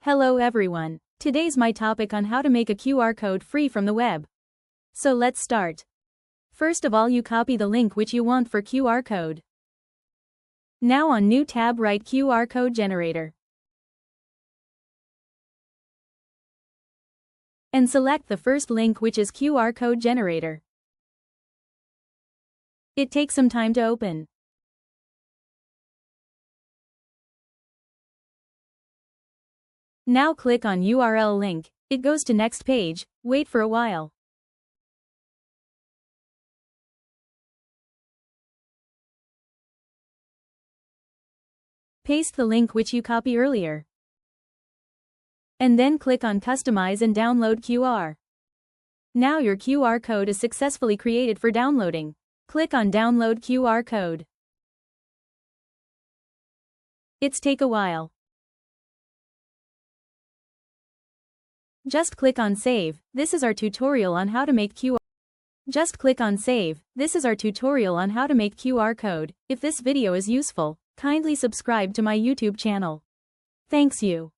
Hello everyone. Today's my topic on how to make a QR code free from the web. So let's start. First of all, you copy the link which you want for QR code. Now on new tab, write QR code generator. And select the first link, which is QR code generator. It takes some time to open. Now click on URL link, it goes to next page, wait for a while. Paste the link which you copy earlier. And then click on customize and download QR. Now your QR code is successfully created for downloading. Click on download QR code. It's take a while. Just click on save. This is our tutorial on how to make QR. Just click on save. This is our tutorial on how to make QR code. If this video is useful, kindly subscribe to my YouTube channel. Thanks you.